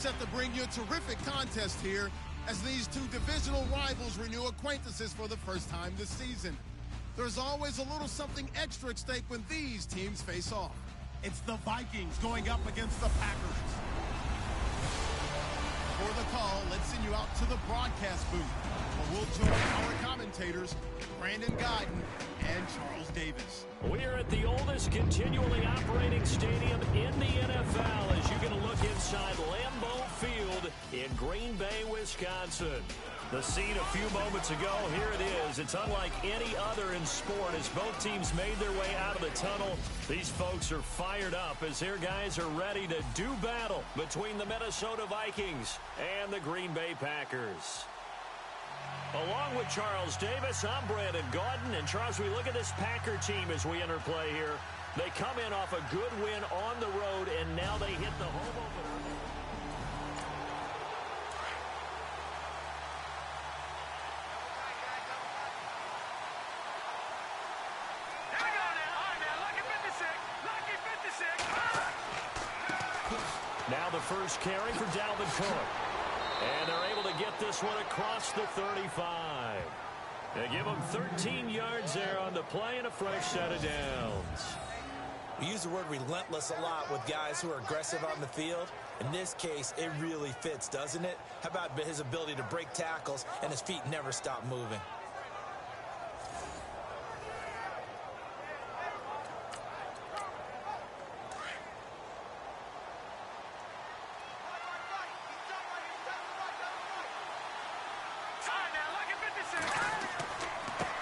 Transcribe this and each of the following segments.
Set to bring you a terrific contest here as these two divisional rivals renew acquaintances for the first time this season. There's always a little something extra at stake when these teams face off. It's the Vikings going up against the Packers. For the call, let's send you out to the broadcast booth, where we'll join our commentators, Brandon Godden and Charles Davis. We're at the oldest continually operating stadium in the NFL as you get a look inside Lambeau Field in Green Bay, Wisconsin. The scene a few moments ago, here it is. It's unlike any other in sport as both teams made their way out of the tunnel. These folks are fired up as their guys are ready to do battle between the Minnesota Vikings and the Green Bay Packers. Along with Charles Davis, I'm Brandon Gaudin. And Charles, we look at this Packer team as we enter play here. They come in off a good win on the road, and now they hit the home opener. Now the first carry for Dalvin Cook. And they're able to get this one across the 35. They give them 13 yards there on the play and a fresh set of downs. We use the word relentless a lot with guys who are aggressive on the field. In this case, it really fits, doesn't it? How about his ability to break tackles and his feet never stop moving?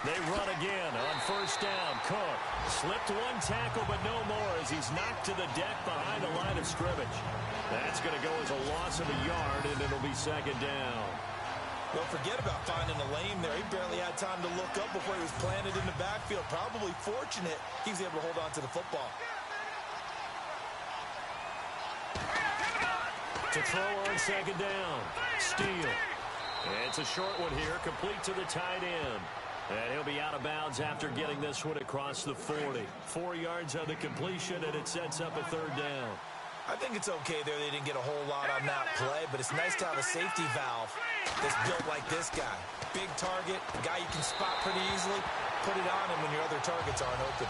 They run again on first down. Cook slipped one tackle, but no more as he's knocked to the deck behind the line of scrimmage. That's going to go as a loss of a yard, and it'll be second down. Well, forget about finding a lane there. He barely had time to look up before he was planted in the backfield. Probably fortunate he was able to hold on to the football. To throw on second down. Steele. It's a short one here, complete to the tight end. And he'll be out of bounds after getting this one across the 40. 4 yards on the completion, and it sets up a third down. I think it's okay there. They didn't get a whole lot on that play, but it's nice to have a safety valve that's built like this guy. Big target, a guy you can spot pretty easily. Put it on him when your other targets aren't open.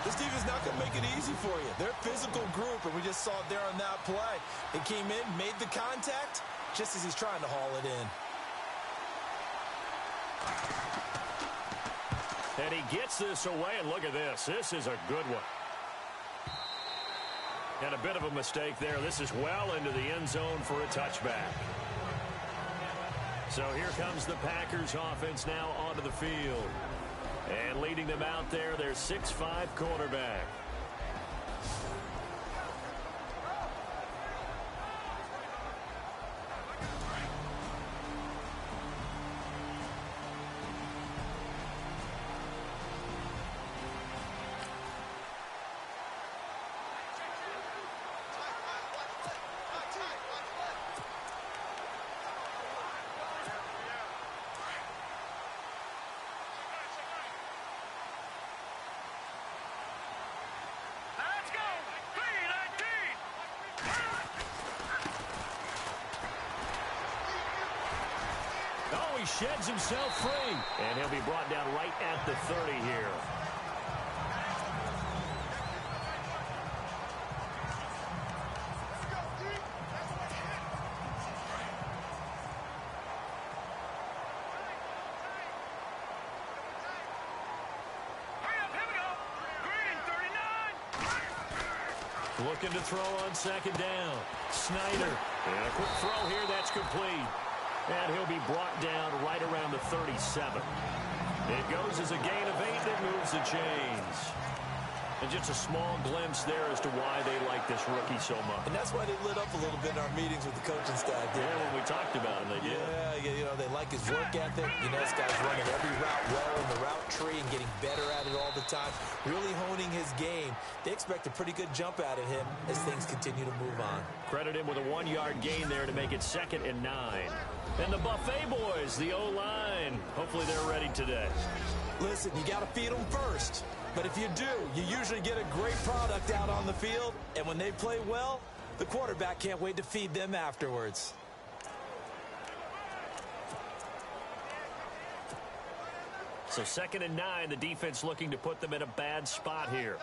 This defense is not going to make it easy for you. They're a physical group, and we just saw it there on that play. They came in, made the contact, just as he's trying to haul it in. And he gets this away, and look at this. This is a good one. And a bit of a mistake there. This is well into the end zone for a touchback. So here comes the Packers offense now onto the field. And leading them out there, their 6'5" quarterback. He sheds himself free, and he'll be brought down right at the 30 here. Looking to throw on second down. Snyder. And a quick throw here that's complete. And he'll be brought down right around the 37. It goes as a gain of 8 that moves the chains. And just a small glimpse there as to why they like this rookie so much. And that's why they lit up a little bit in our meetings with the coaching staff. Yeah, when we talked about him, they did. Yeah, you know, they like his work ethic. You know, this guy's running every route well in the route tree and getting better at it all the time. Really honing his game. They expect a pretty good jump out of him as things continue to move on. Credit him with a 1-yard gain there to make it 2nd and 9. And the Buffet boys, the O-line. Hopefully they're ready today. Listen, you got to feed them first. But if you do, you usually get a great product out on the field. And when they play well, The quarterback can't wait to feed them afterwards. So 2nd and 9, the defense looking to put them in a bad spot here.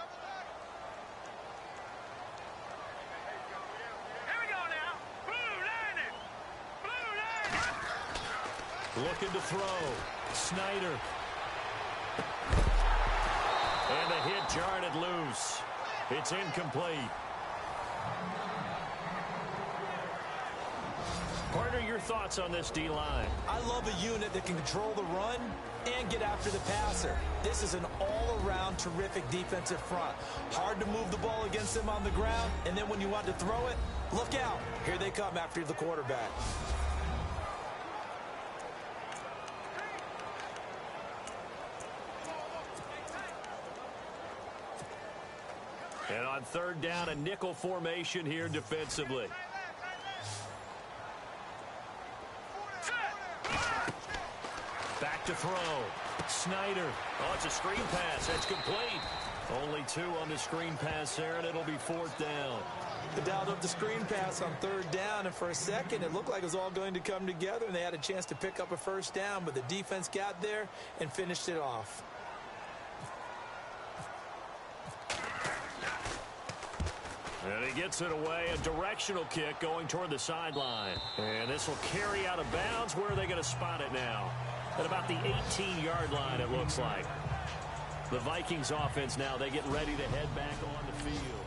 Looking to throw. Snyder. And the hit jarred it loose. It's incomplete. Partner, your thoughts on this D-line? I love a unit that can control the run and get after the passer. This is an all-around terrific defensive front. Hard to move the ball against them on the ground, and then when you want to throw it, look out. Here they come after the quarterback. And on 3rd down, a nickel formation here defensively. Back to throw. Snyder. Oh, it's a screen pass. That's complete. Only 2 on the screen pass there, and it'll be 4th down. The dialed up the screen pass on 3rd down, and for a second, it looked like it was all going to come together, and they had a chance to pick up a 1st down, but the defense got there and finished it off. And he gets it away, a directional kick going toward the sideline. And this will carry out of bounds. Where are they going to spot it now? At about the 18-yard line, it looks like. The Vikings offense now, they get ready to head back on the field.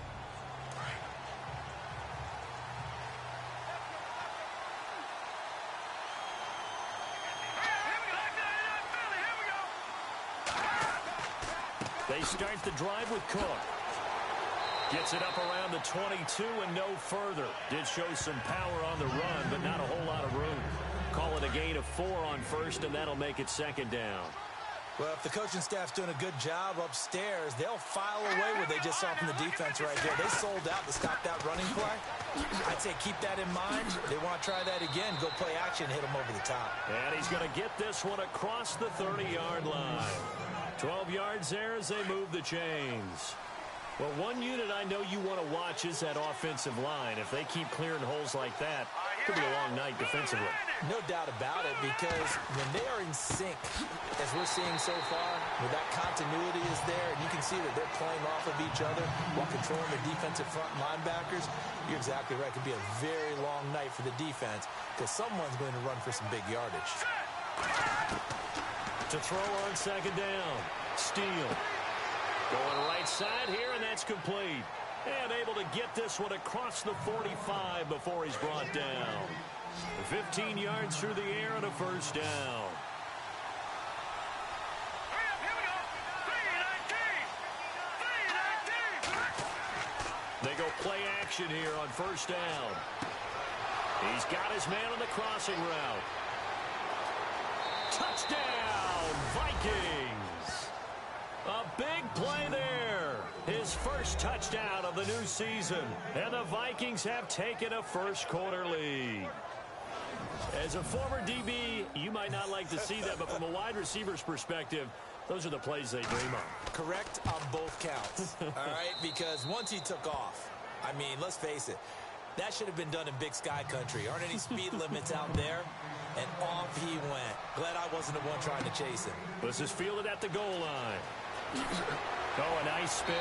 They start the drive with Cook. Gets it up around the 22 and no further. Did show some power on the run, but not a whole lot of room. Call it a gain of 4 on 1st, and that'll make it 2nd down. Well, if the coaching staff's doing a good job upstairs, they'll file away what they just saw from the defense right there. They sold out to stop that running play. I'd say keep that in mind. They want to try that again. Go play action, hit them over the top. And he's going to get this one across the 30-yard line. 12 yards there as they move the chains. Well, one unit I know you want to watch is that offensive line. If they keep clearing holes like that, it could be a long night defensively. No doubt about it, because when they are in sync, as we're seeing so far, where that continuity is there, and you can see that they're playing off of each other while controlling the defensive front linebackers, you're exactly right. It could be a very long night for the defense, because someone's going to run for some big yardage. To throw on 2nd down, Steele. Going right side here, and that's complete. And able to get this one across the 45 before he's brought down. 15 yards through the air and a 1st down. They go play action here on 1st down. He's got his man on the crossing route. Touchdown, Vikings! A big play there. His first touchdown of the new season. And the Vikings have taken a 1st quarter lead. As a former DB, you might not like to see that, but from a wide receiver's perspective, those are the plays they dream of. Correct on both counts. All right, because once he took off, I mean, let's face it, that should have been done in Big Sky country. Aren't any speed limits out there? And off he went. Glad I wasn't the one trying to chase him. This is fielded at the goal line. Oh, a nice spin.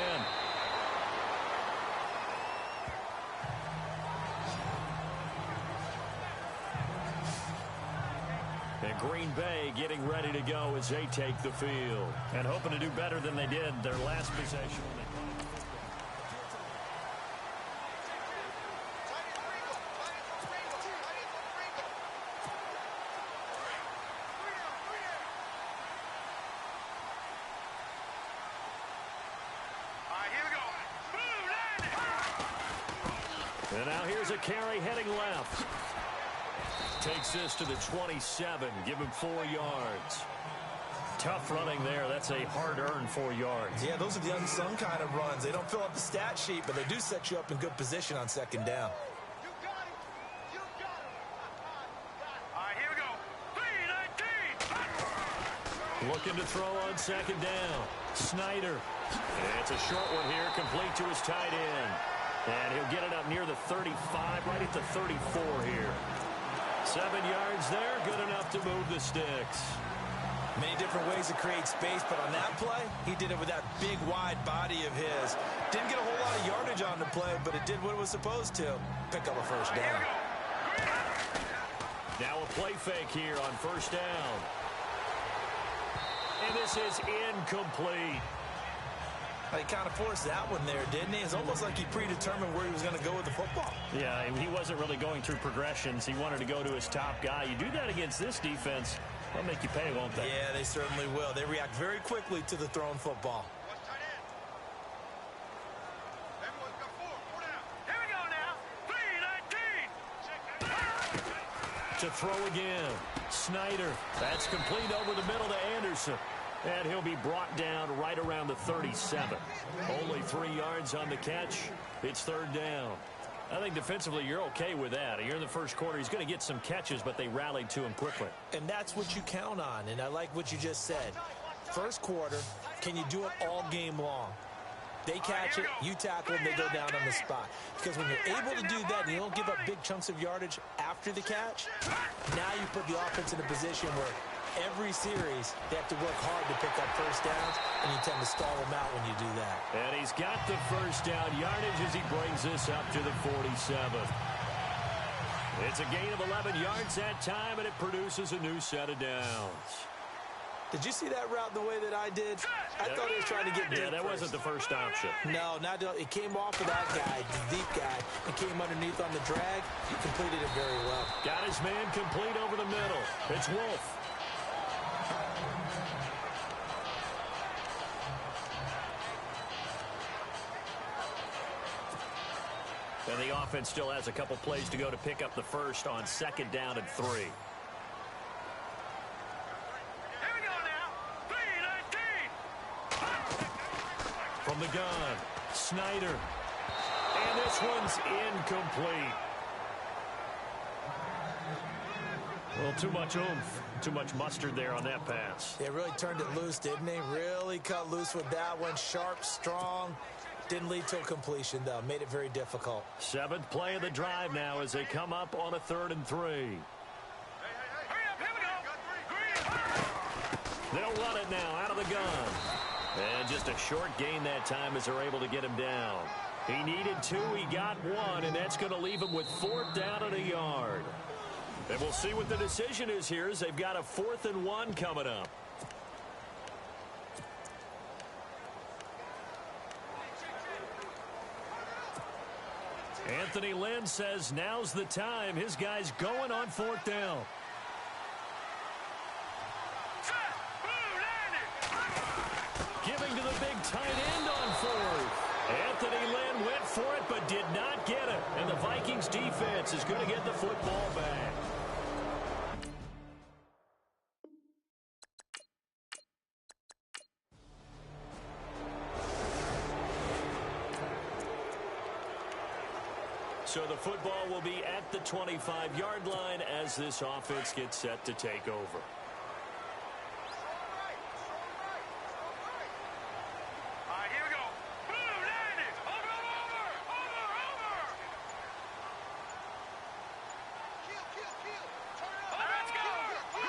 And Green Bay getting ready to go as they take the field. And hoping to do better than they did their last possession. And now here's a carry heading left. Takes this to the 27. Give him 4 yards. Tough running there. That's a hard-earned 4 yards. Yeah, those are the unsung kind of runs. They don't fill up the stat sheet, but they do set you up in good position on 2nd down. Looking to throw on 2nd down. Snyder. And it's a short one here, complete to his tight end. And he'll get it up near the 35, right at the 34 here. 7 yards there, good enough to move the sticks. Many different ways to create space, but on that play, he did it with that big, wide body of his. Didn't get a whole lot of yardage on the play, but it did what it was supposed to. Pick up a first down. Now a play fake here on first down. And this is incomplete. He kind of forced that one there, didn't he? It's almost like he predetermined where he was going to go with the football. Yeah, he wasn't really going through progressions. He wanted to go to his top guy. You do that against this defense, they'll make you pay, won't they? Yeah, they certainly will. They react very quickly to the thrown football. To throw again. Snyder. That's complete over the middle to Anderson. And he'll be brought down right around the 37. Only 3 yards on the catch. It's third down. I think defensively you're okay with that. Here in the first quarter, he's going to get some catches, but they rallied to him quickly. And that's what you count on, and I like what you just said. First quarter, can you do it all game long? They catch it, you tackle them, they go down on the spot. Because when you're able to do that and you don't give up big chunks of yardage after the catch, now you put the offense in a position where every series they have to work hard to pick up first downs, and you tend to stall them out when you do that. And he's got the first down yardage as he brings this up to the 47. It's a gain of 11 yards that time, and it produces a new set of downs. Did you see that route the way that I did? I thought he was trying to get deep. Yeah, that wasn't the first option. No, it came off of that guy, the deep guy, and came underneath on the drag. He completed it very well. Got his man complete over the middle. It's Wolf. And the offense still has a couple plays to go to pick up the first on second down and 3. From the gun, Snyder. And this one's incomplete. Well, too much oomph, too much mustard there on that pass. They really turned it loose, didn't they? Really cut loose with that one. Sharp, strong. Didn't lead to a completion, though. Made it very difficult. 7th play of the drive now as they come up on a 3rd and 3. They'll run it now out of the gun. And just a short gain that time as they're able to get him down. He needed 2, he got 1, and that's going to leave him with 4th down and a yard. And we'll see what the decision is here as they've got a 4th and 1 coming up. Anthony Lynn says now's the time. His guy's going on 4th down. Giving to the big tight end on 4th. Anthony Lynn went for it but did not get it. And the Vikings defense is going to get the football back. So the football will be at the 25-yard line as this offense gets set to take over.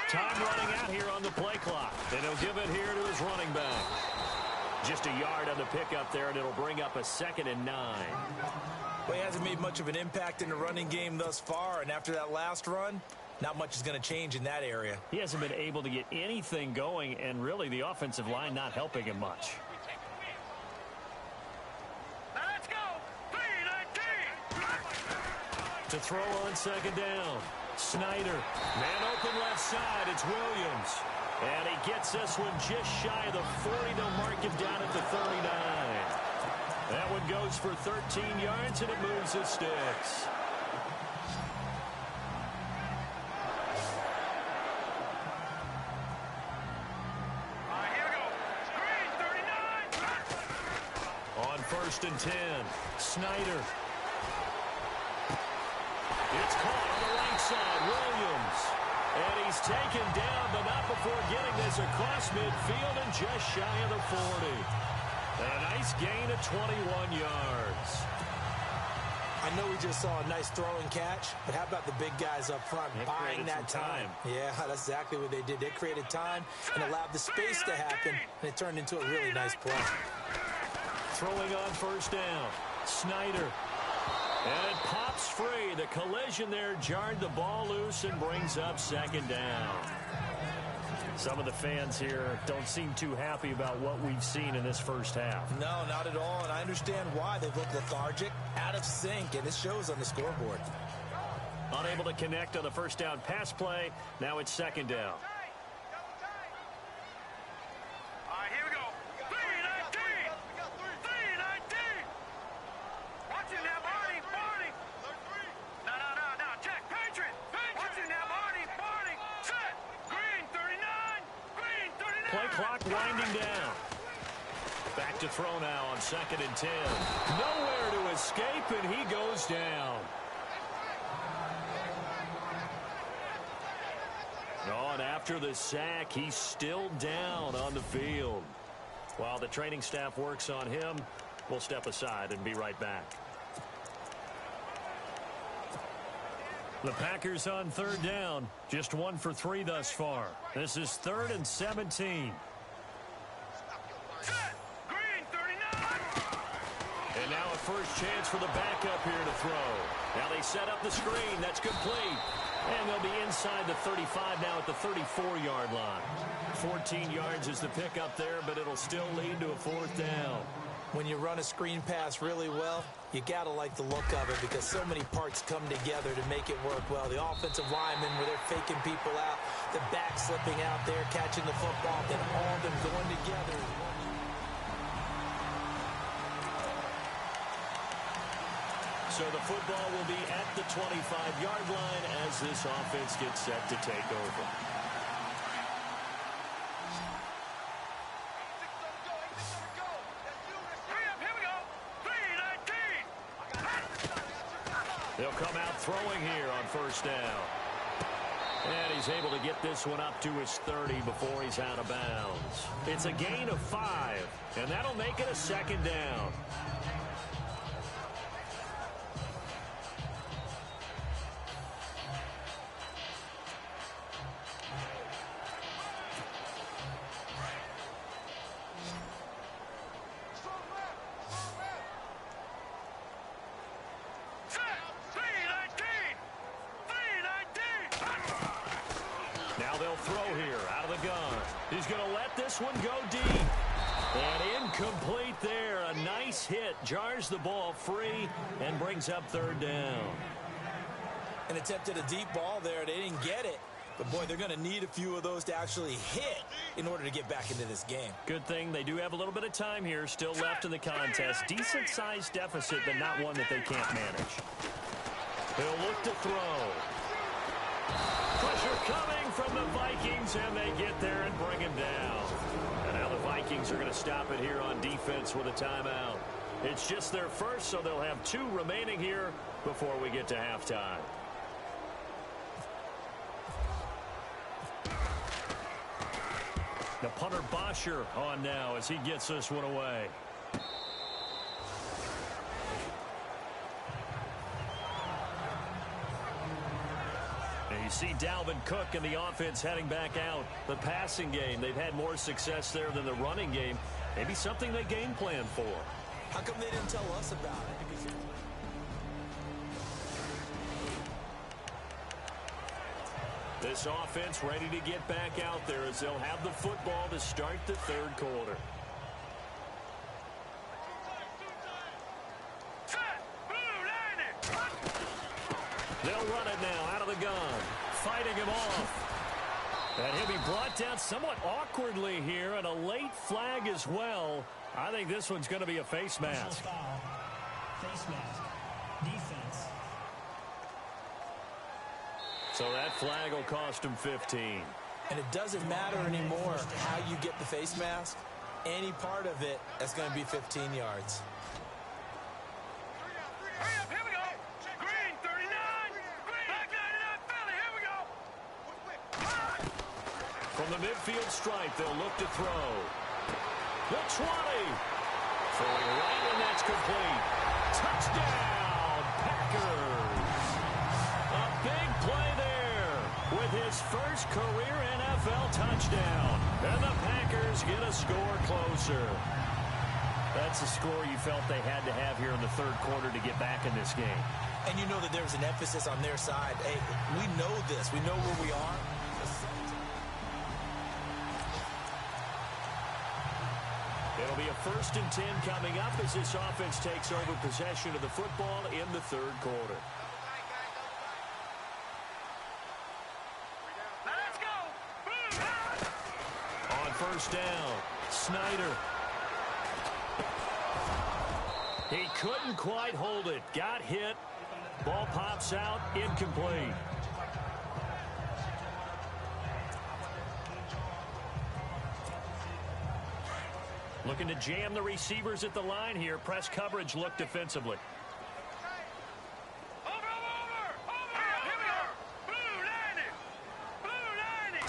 Time running out here on the play clock. And he'll give it here to his running back. Just a yard on the pickup there, and it'll bring up a 2nd and 9. Well, he hasn't made much of an impact in the running game thus far, and after that last run, not much is going to change in that area. He hasn't been able to get anything going, and really the offensive line not helping him much. Let's go! 3-19! To throw on 2nd down. Snyder. Man open left side. It's Williams. And he gets this one just shy of the 40. They'll mark him down at the 39. That one goes for 13 yards, and it moves the sticks. Here we go. Screen, 39! On 1st and 10, Snyder. It's caught on the right side, Williams. And he's taken down, but not before getting this across midfield and just shy of the 40. And a nice gain of 21 yards. I know we just saw a nice throw and catch, but how about the big guys up front buying that time? Yeah, that's exactly what they did. They created time and allowed the space to happen, and it turned into a really nice play. Throwing on first down. Snyder. And it pops free. The collision there jarred the ball loose and brings up second down. Some of the fans here don't seem too happy about what we've seen in this first half. No, not at all, and I understand why. They've looked lethargic, out of sync, and it shows on the scoreboard. Unable to connect on the first down pass play. Now it's second down. All right, here we go. 3-19. 3-19. Watching now, Barney. No. Check. Patriot. Watching now, Barney. Set. Green, 39. Green, 39. Play clock winding down. Back to throw now on 2nd and 10. Nowhere to escape, and he goes down. Oh, and after the sack, he's still down on the field. While the training staff works on him, we'll step aside and be right back. The Packers on 3rd down. Just 1 for 3 thus far. This is 3rd and 17. Set. Green, 39. And now a first chance for the backup here to throw. Now they set up the screen. That's complete. And they'll be inside the 35 now at the 34-yard line. 14 yards is the pickup there, but it'll still lead to a 4th down. When you run a screen pass really well, you got to like the look of it because so many parts come together to make it work well. The offensive linemen where they're faking people out, the back slipping out there, catching the football, then all of them going together. So the football will be at the 25-yard line as this offense gets set to take over. Here we go. 3-19. They'll come out throwing here on first down. And he's able to get this one up to his 30 before he's out of bounds. It's a gain of 5, and that'll make it a 2nd down. One go deep. And incomplete there. A nice hit. Jars the ball free and brings up 3rd down. And attempted a deep ball there. They didn't get it. But, boy, they're going to need a few of those to actually hit in order to get back into this game. Good thing they do have a little bit of time here still left in the contest. Decent-sized deficit, but not one that they can't manage. They'll look to throw. Pressure coming from the Vikings, and they get there and bring him down. And now the Vikings are going to stop it here on defense with a timeout. It's just their first, so they'll have 2 remaining here before we get to halftime. The punter Bosher on now as he gets this one away. You see Dalvin Cook and the offense heading back out. The passing game, they've had more success there than the running game. Maybe something they game plan for. How come they didn't tell us about it? This offense ready to get back out there as they'll have the football to start the 3rd quarter. They'll run it now out of the gun. Fighting him off. And he'll be brought down somewhat awkwardly here, and a late flag as well. I think this one's going to be a face mask. Face mask. Defense. So that flag will cost him 15. And it doesn't matter anymore how you get the face mask. Any part of it, that's going to be 15 yards. Here we go. Green, 39. Black 99, Philly. Here we go. From the midfield stripe, they'll look to throw. The 20. Throwing right, and that's complete. Touchdown, Packers. A big play there with his first career NFL touchdown. And the Packers get a score closer. That's a score you felt they had to have here in the third quarter to get back in this game. And you know that there's an emphasis on their side. Hey, we know this. We know where we are. It'll be a 1st and 10 coming up as this offense takes over possession of the football in the third quarter. Let's go. On first down, Snyder. He couldn't quite hold it. Got hit. Ball pops out. Incomplete. Looking to jam the receivers at the line here. Press coverage look defensively. Over. Here we go. Blue 90.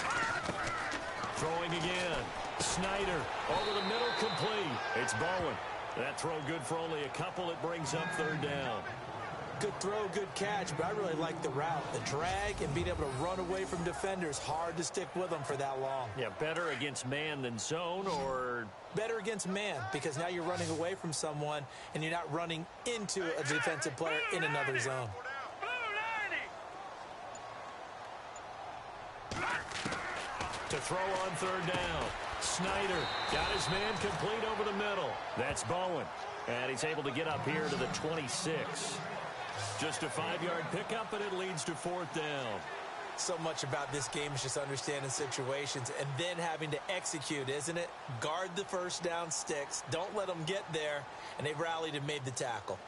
Throwing again. Snyder over the middle, complete. It's Bowen. That throw good for only a couple. It brings up third down. Good throw, good catch, but I really like the route. The drag and being able to run away from defenders. Hard to stick with them for that long. Yeah, better against man than zone, or better against man, because now you're running away from someone and you're not running into a defensive player in another zone. To throw on third down. Snyder got his man complete over the middle. That's Bowen. And he's able to get up here to the 26. Just a 5-yard pickup, and it leads to fourth down. So much about this game is just understanding situations and then having to execute, isn't it? Guard the first down sticks. Don't let them get there. And they rallied and made the tackle.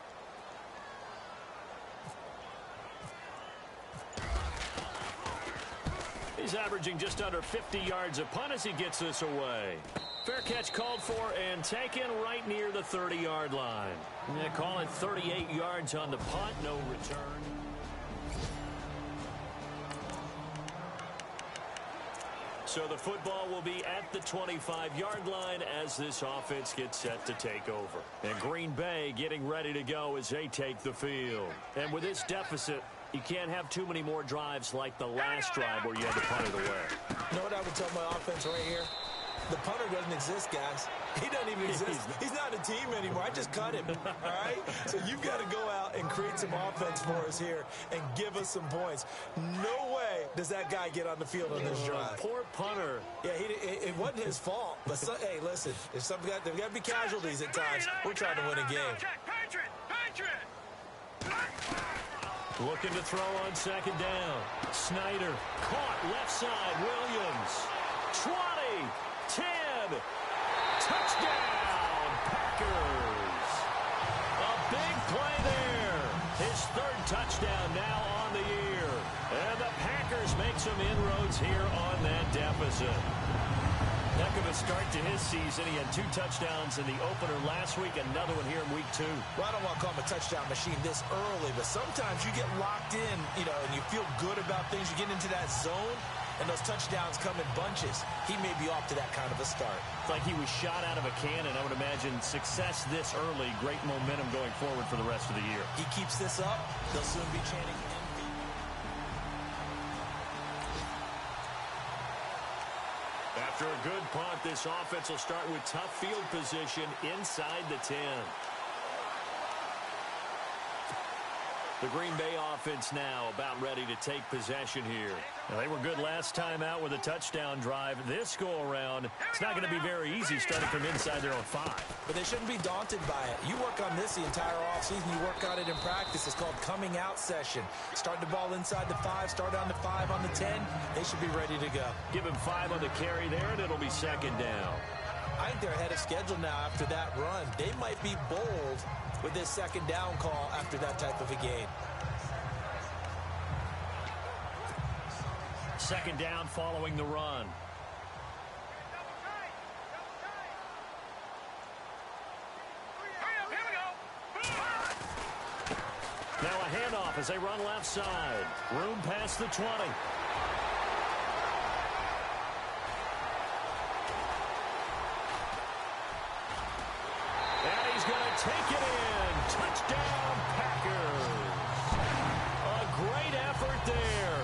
He's averaging just under 50 yards a punt as he gets this away. Fair catch called for and taken right near the 30-yard line. They call it 38 yards on the punt, no return. So the football will be at the 25-yard line as this offense gets set to take over. And Green Bay getting ready to go as they take the field. And with this deficit, you can't have too many more drives like the last drive where you had to punt it away. You know what I would tell my offense right here? The punter doesn't exist, guys. He doesn't even exist. He's not a team anymore. I just cut him, all right? So you've got to go out and create some offense for us here and give us some points. No way does that guy get on the field on this drive. Poor punter. Yeah, it wasn't his fault. But, hey, listen, there's got to be casualties at times. We're trying to win a game. Patriot. Looking to throw on second down. Snyder caught left side. Williams. 20. 10. Touchdown, Packers. A big play there. His third touchdown now on the year. And the Packers make some inroads here on that deficit. Heck of a start to his season. He had 2 touchdowns in the opener last week, another one here in week 2. Well, I don't want to call him a touchdown machine this early, but sometimes you get locked in, and you feel good about things. You get into that zone, and those touchdowns come in bunches. He may be off to that kind of a start. It's like he was shot out of a cannon. I would imagine success this early, great momentum going forward for the rest of the year. He keeps this up, they'll soon be chanting MVP. After a good punt, this offense will start with tough field position inside the 10. The Green Bay offense now about ready to take possession here. Now, they were good last time out with a touchdown drive. This go-around, it's not going to be very easy starting from inside their own 5. But they shouldn't be daunted by it. You work on this the entire offseason. You work on it in practice. It's called coming out session. Start the ball inside the 5, start on the 5, on the 10. They should be ready to go. Give him 5 on the carry there, and it'll be second down. I think they're ahead of schedule now after that run. They might be bold with this second down call after that type of a game. Second down following the run. Now a handoff as they run left side. Room past the 20. And he's going to take it in. Touchdown, Packers. Great effort there.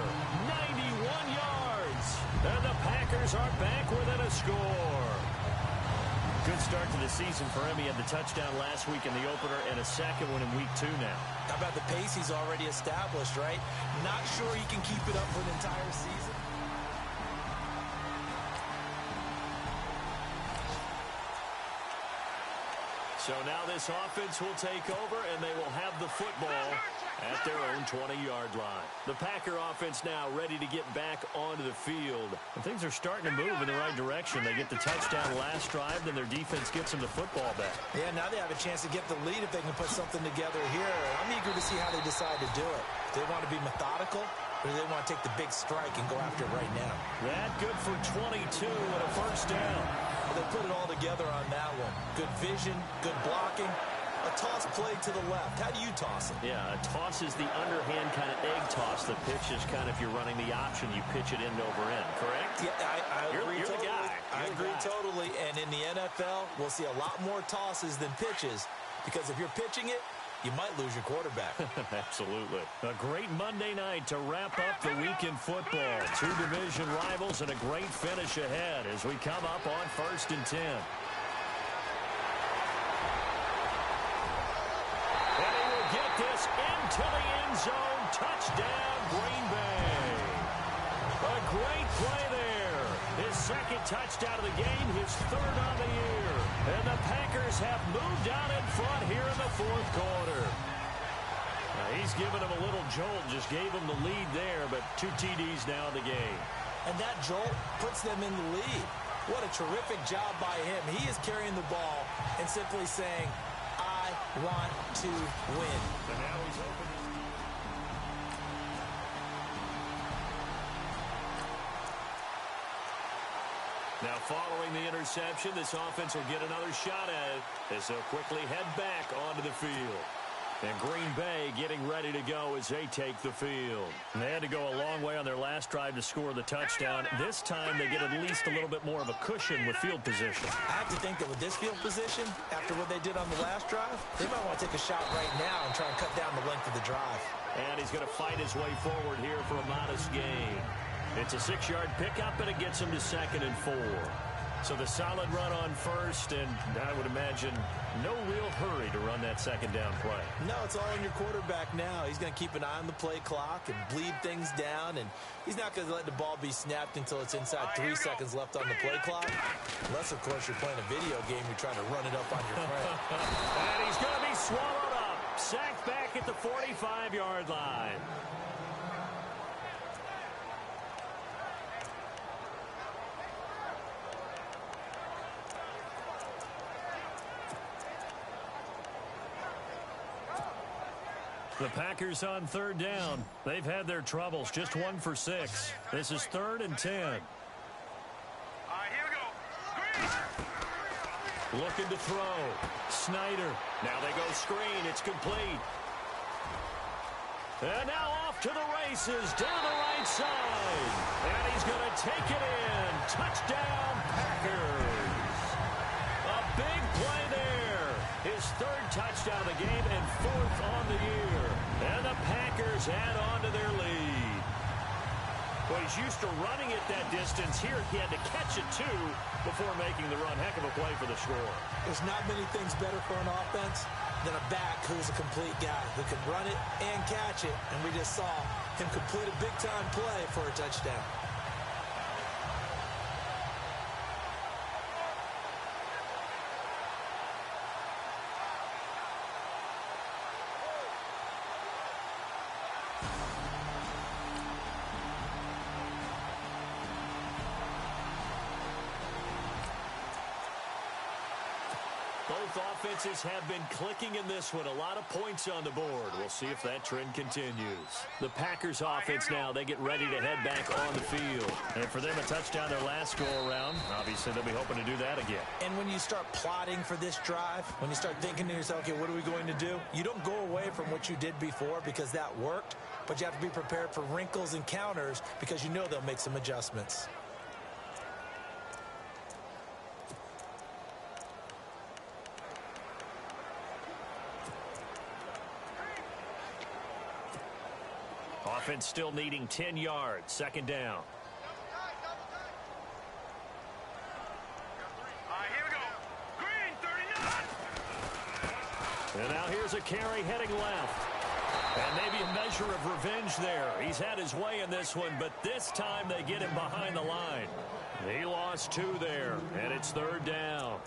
91 yards. And the Packers are back within a score. Good start to the season for him. He had the touchdown last week in the opener and a second one in week 2 now. How about the pace he's already established, right? Not sure he can keep it up for an entire season. So now this offense will take over, and they will have the football at their own 20-yard line. The Packer offense now ready to get back onto the field. And things are starting to move in the right direction. They get the touchdown last drive, then their defense gets them the football back. Yeah, now they have a chance to get the lead if they can put something together here. I'm eager to see how they decide to do it. Do they want to be methodical, or do they want to take the big strike and go after it right now? That good for 22 and a first down. Well, they put it all together on that one. Good vision, good blocking. A toss play to the left. How do you toss it? Yeah, a toss is the underhand kind of egg toss. The pitch is kind of, if you're running the option, you pitch it end over end, correct? Yeah, I agree you're totally. The guy. I agree totally. And in the NFL, we'll see a lot more tosses than pitches, because if you're pitching it, you might lose your quarterback. Absolutely. A great Monday night to wrap up the week in football. 2 division rivals and a great finish ahead as we come up on 1st and 10. And he will get this into the end zone. Touchdown, Green Bay. A great play there. His second touchdown of the game, his 3rd on the year. And the Packers have moved out in front here in the 4th quarter. Now he's given him a little jolt, just gave him the lead there, but 2 TDs now in the game. And that jolt puts them in the lead. What a terrific job by him. He is carrying the ball and simply saying, I want to win. And now he's open. Now following the interception, this offense will get another shot at it as they'll quickly head back onto the field. And Green Bay getting ready to go as they take the field. And they had to go a long way on their last drive to score the touchdown. This time they get at least a little bit more of a cushion with field position. I have to think that with this field position, after what they did on the last drive, they might want to take a shot right now and try and cut down the length of the drive. And he's going to fight his way forward here for a modest gain. It's a 6-yard pickup, and it gets him to 2nd and 4. So the solid run on 1st, and I would imagine no real hurry to run that 2nd down play. No, it's all on your quarterback now. He's going to keep an eye on the play clock and bleed things down, and he's not going to let the ball be snapped until it's inside 3 seconds left on the play clock. Unless, of course, you're playing a video game, you're trying to run it up on your friend. And he's going to be swallowed up. Sacked back at the 45-yard line. The Packers on 3rd down. They've had their troubles. Just 1 for 6. This is 3rd and 10. All right, here we go. Looking to throw. Snyder. Now they go screen. It's complete. And now off to the races down the right side. And he's going to take it in. Touchdown, Packers. A big play there. His 3rd touchdown of the game and 4th on the year. And the Packers add on to their lead. Well, he's used to running it that distance. Here he had to catch it, too, before making the run. Heck of a play for the score. There's not many things better for an offense than a back who's a complete guy who can run it and catch it. And we just saw him complete a big-time play for a touchdown. Both offenses have been clicking in this one. A lot of points on the board. We'll see if that trend continues. The Packers offense now, they get ready to head back on the field. And for them, a touchdown their last go-around. Obviously, they'll be hoping to do that again. And when you start plotting for this drive, when you start thinking to yourself, okay, what are we going to do? You don't go away from what you did before because that worked, but you have to be prepared for wrinkles and counters because you know they'll make some adjustmts. Offense still needing 10 yards. Second down. Here we go. Green, 39. And now here's a carry heading left. And maybe a measure of revenge there. He's had his way in this one, but this time they get him behind the line. He lost 2 there, and it's third down.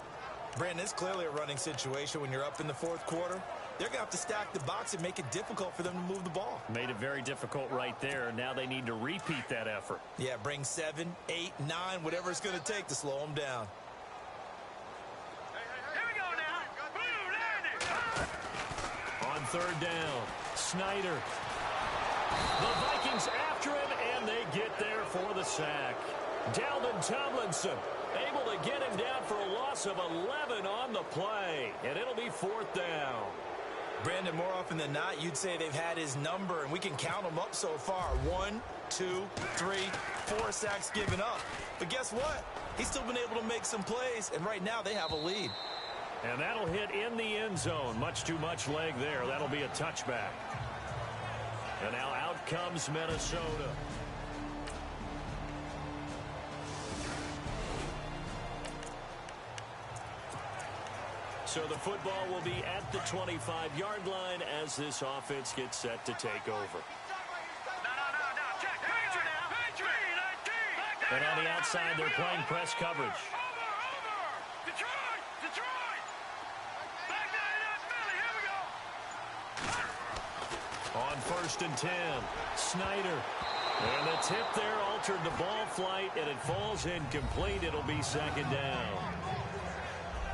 Brandon, it's clearly a running situation when you're up in the fourth quarter. They're going to have to stack the box and make it difficult for them to move the ball. Made it very difficult right there. Now they need to repeat that effort. Yeah, bring 7, 8, 9, whatever it's going to take to slow them down. Here we go now. Blue, landing. On third down, Snyder. The Vikings after him, and they get there for the sack. Dalvin Tomlinson able to get him down for a loss of 11 on the play, and it'll be fourth down. Brandon, more often than not, you'd say they've had his number, and we can count them up so far. 1, 2, 3, 4 sacks given up. But guess what? He's still been able to make some plays, and right now they have a lead. And that'll hit in the end zone. Much too much leg there. That'll be a touchback. And now out comes Minnesota. So the football will be at the 25-yard line as this offense gets set to take over. No. Check. Patriot. And on the outside, they're playing press coverage. Over. Detroit. Back 9 up, Philly. Here we go. On 1st and 10, Snyder. And the tip there altered the ball flight, and it falls incomplete. It'll be second down.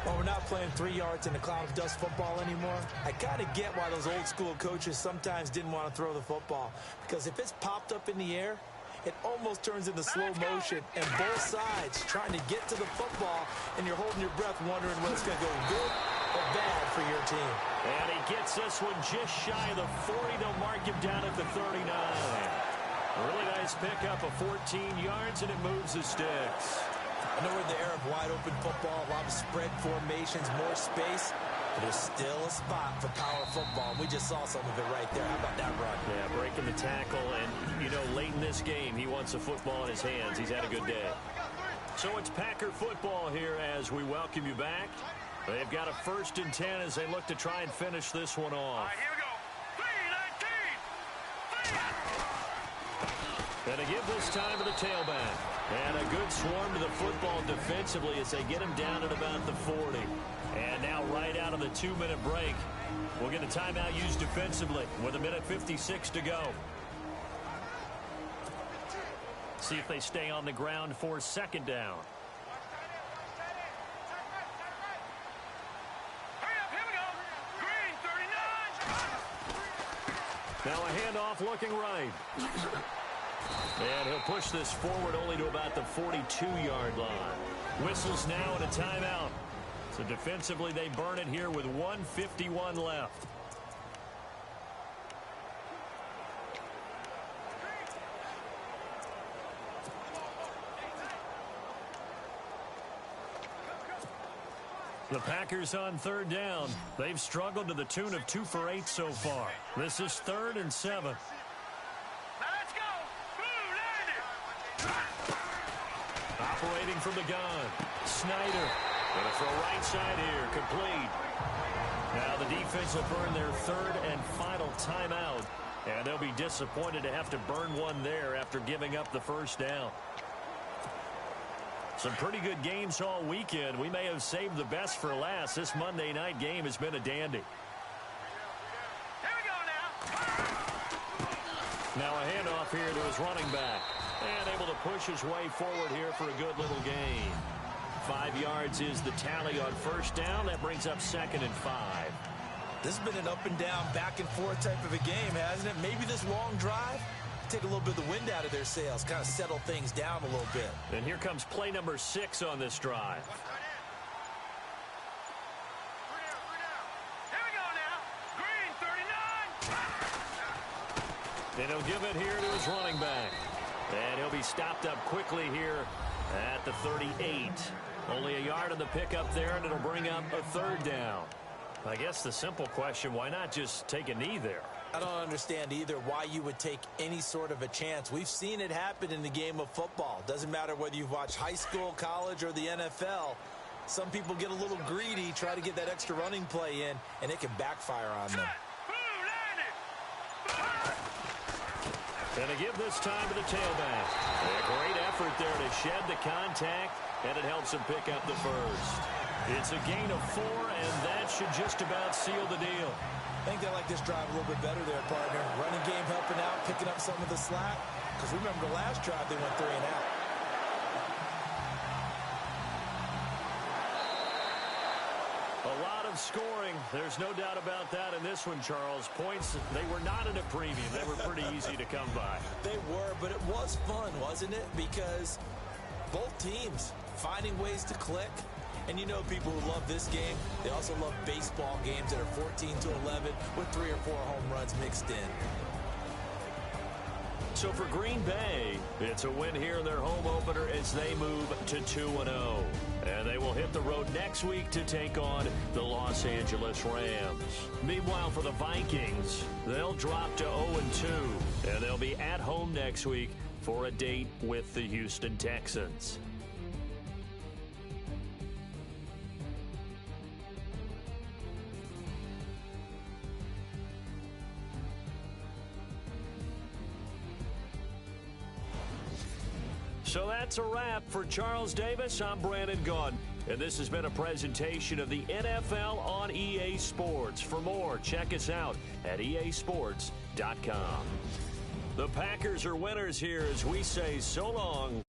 Well, we're not playing 3 yards in a cloud of dust football anymore. I kind of get why those old school coaches sometimes didn't want to throw the football. Because if it's popped up in the air, it almost turns into slow motion. And both sides trying to get to the football, and you're holding your breath wondering whether it's going to go good or bad for your team. And he gets this one just shy of the 40 to mark him down at the 39. A really nice pickup of 14 yards, and it moves the sticks. I know we're in the era of wide-open football, a lot of spread formations, more space, but there's still a spot for power football. We just saw some of it right there. How about that run? Yeah, breaking the tackle, and, you know, late in this game, he wants the football in his hands. He's had a good day. So it's Packer football here as we welcome you back. They've got a 1st and 10 as they look to try and finish this one off. Here we go. 3-19. And to give this time to the tailback. And a good swarm to the football defensively as they get him down at about the 40. And now right out of the 2-minute break, we'll get a timeout used defensively with 1:56 to go. See if they stay on the ground for second down. Hurry up, here we go. Green, 39. Now a handoff looking right. And he'll push this forward only to about the 42-yard line. Whistles now and a timeout. So defensively, they burn it here with 1:51 left. The Packers on third down. They've struggled to the tune of 2 for 8 so far. This is 3rd and 7. Operating from the gun, Snyder. Gonna throw right side here, complete. Now the defense will burn their 3rd and final timeout. And they'll be disappointed to have to burn one there after giving up the 1st down. Some pretty good games all weekend. We may have saved the best for last. This Monday night game has been a dandy. Here we go now. Now a handoff here to his running back. And able to push his way forward here for a good little gain. 5 yards is the tally on 1st down. That brings up 2nd and 5. This has been an up and down, back and forth type of a game, hasn't it? Maybe this long drive, take a little bit of the wind out of their sails, kind of settle things down a little bit. And here comes play number 6 on this drive. Here we go now. Green, 39. And he'll give it here to his running back. And he'll be stopped up quickly here at the 38. Only a yard on the pickup there, and it'll bring up a 3rd down. I guess the simple question, why not just take a knee there? I don't understand either why you would take any sort of a chance. We've seen it happen in the game of football. Doesn't matter whether you've watched high school, college, or the NFL. Some people get a little greedy, try to get that extra running play in, and it can backfire on them. And to give this time to the tailback. A great effort there to shed the contact, and it helps him pick up the first. It's a gain of 4, and that should just about seal the deal. I think they like this drive a little bit better there, partner. Running game helping out, picking up some of the slack. Because remember, the last drive they went 3 and out. A lot of scoring. There's no doubt about that in this one, Charles. Points, they were not in a premium. They were pretty easy to come by. They were, but it was fun, wasn't it? Because both teams finding ways to click. And you know people who love this game, they also love baseball games that are 14-11 with 3 or 4 home runs mixed in. So for Green Bay, it's a win here in their home opener as they move to 2-0. And they will hit the road next week to take on the Los Angeles Rams. Meanwhile, for the Vikings, they'll drop to 0-2. And they'll be at home next week for a date with the Houston Texans. So that's a wrap. For Charles Davis, I'm Brandon Gaudin. And this has been a presentation of the NFL on EA Sports. For more, check us out at easports.com. The Packers are winners here as we say so long.